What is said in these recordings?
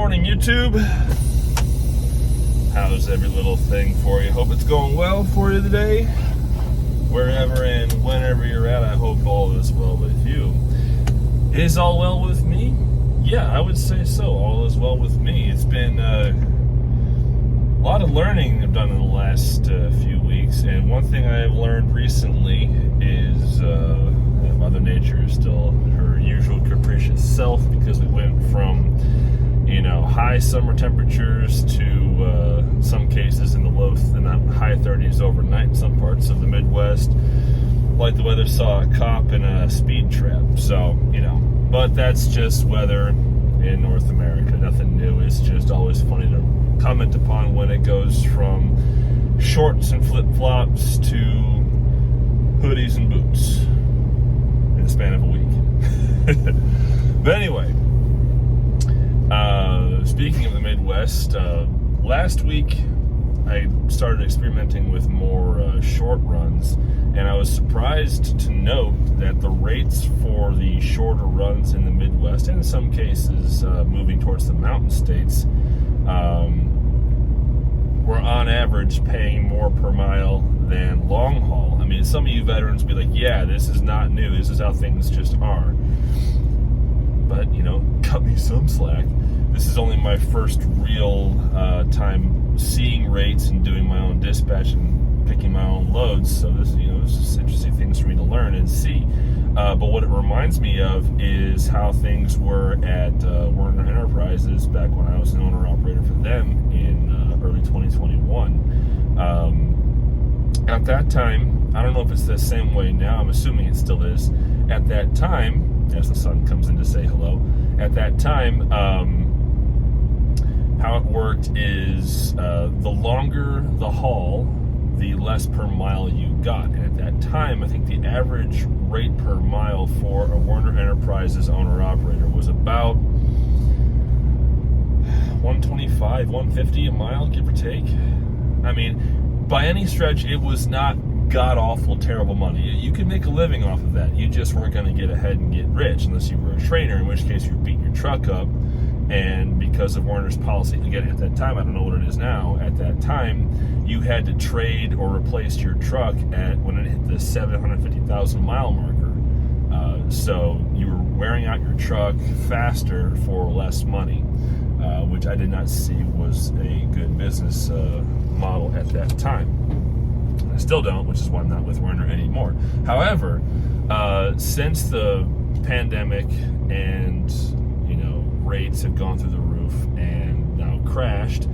morning, YouTube. How's every little thing for you? Hope it's going well for you today. Wherever and whenever you're at, I hope all is well with you. Is all well with me? Yeah, I would say so. All is well with me. It's been a lot of learning I've done in the last few weeks, and one thing I have learned recently is that Mother Nature is still her usual capricious self, because we went from high summer temperatures to some cases in the high 30s overnight in some parts of the Midwest. Like the weather saw a cop in a speed trap. So, but that's just weather in North America. Nothing new. It's just always funny to comment upon when it goes from shorts and flip-flops to hoodies and boots in the span of a week. But anyway, speaking of the Midwest, last week I started experimenting with more short runs, and I was surprised to note that the rates for the shorter runs in the Midwest, and in some cases moving towards the mountain states, were on average paying more per mile than long haul. I mean, some of you veterans will be like, yeah, this is not new, this is how things just are. But, cut me some slack. This is only my first real time seeing rates and doing my own dispatch and picking my own loads. So this, it's just interesting things for me to learn and see. But what it reminds me of is how things were at Werner Enterprises back when I was an owner-operator for them in early 2021. At that time, I don't know if it's the same way now. I'm assuming it still is. At that time, as the sun comes in to say hello, at that time, how it worked is the longer the haul, the less per mile you got. And at that time, I think the average rate per mile for a Werner Enterprises owner-operator was about $125, $150 a mile, give or take. I mean, by any stretch, it was not god-awful, terrible money. You could make a living off of that. You just weren't going to get ahead and get rich unless you were a trainer, in which case you're beating your truck up. And because of Werner's policy, again, at that time, I don't know what it is now, at that time, you had to trade or replace your truck when it hit the 750,000 mile marker. So you were wearing out your truck faster for less money, which I did not see was a good business model at that time. I still don't, which is why I'm not with Werner anymore. However, since the pandemic and rates have gone through the roof and now crashed,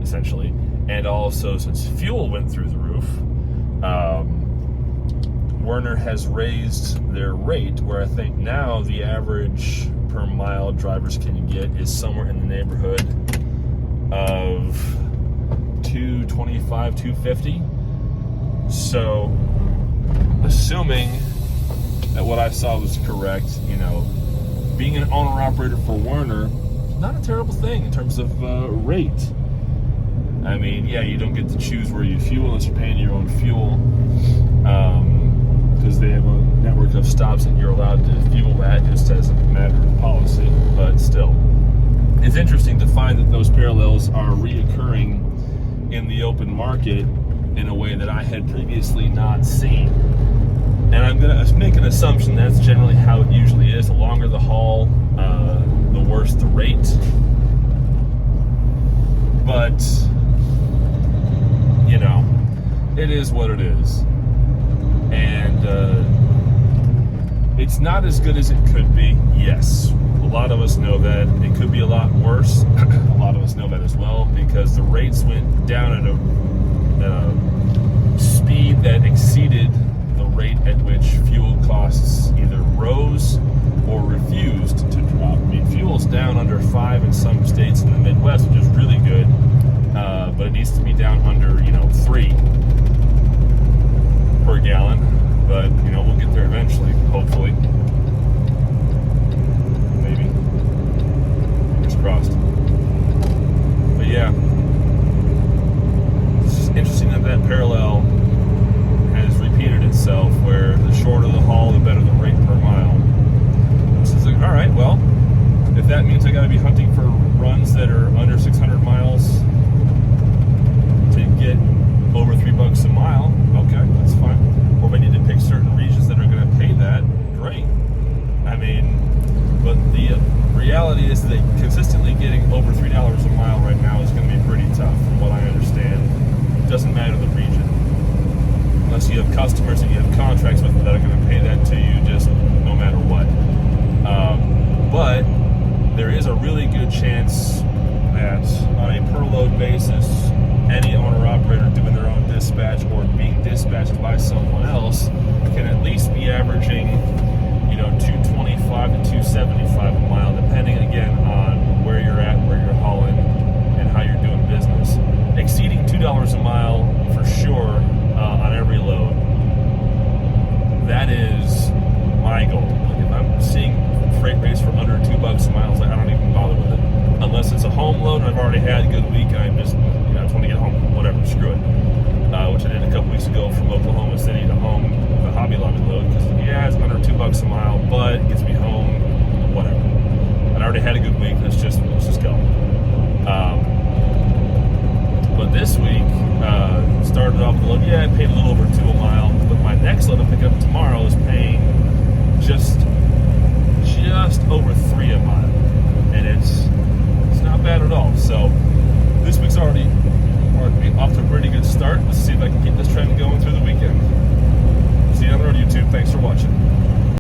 essentially, and also since fuel went through the roof, Werner has raised their rate, where I think now the average per mile drivers can get is somewhere in the neighborhood of $225, $250. So, assuming that what I saw was correct, being an owner-operator for Werner, not a terrible thing in terms of rate. I mean, yeah, you don't get to choose where you fuel unless you're paying your own fuel, because they have a network of stops that you're allowed to fuel at, just as a matter of policy. But still, it's interesting to find that those parallels are reoccurring in the open market in a way that I had previously not seen. And I'm going to make an assumption that's generally how it usually is. The longer the haul, the worse the rate. But, it is what it is. And it's not as good as it could be, yes. A lot of us know that. It could be a lot worse. A lot of us know that as well, because the rates went down at a speed that exceeded the rate at which fuel costs either rose or refused to drop. I mean, fuel's down under 5 in some states in the Midwest, which is really good, but it needs to be down under 3 per gallon. But we'll get there eventually, hopefully. Maybe. Fingers crossed. But yeah, it's just interesting that parallel has repeated itself, where the shorter the haul, the better the rate per mile. So it's like, all right, well, if that means I got to be hunting for runs that are consistently getting over $3 a mile right now is going to be pretty tough, from what I understand. Doesn't matter the region, unless you have customers that you have contracts with that are going to pay that to you just no matter what. But there is a really good chance that on a per load basis, any owner-operator doing their own dispatch or being dispatched by someone else can at least be averaging, 225 to 275 a mile, depending again on where you're at, where you're hauling, and how you're doing business. Exceeding $2 a mile for sure on every load. That is my goal. Like if I'm seeing freight rates for under $2 a mile, it's like I don't even bother with it. Unless it's a home load and I've already had a good week and I'm just, I just want to get home. Whatever, screw it. Which I did a couple weeks ago from Oklahoma City to home with a Hobby Lobby load, because it's under $2 a mile, but it gets me home, whatever. I already had a good week. Let's just go. But this week started off with a load. I paid a little over $2 a mile, but my next load I'm picking up tomorrow is paying just over $3 a mile, and it's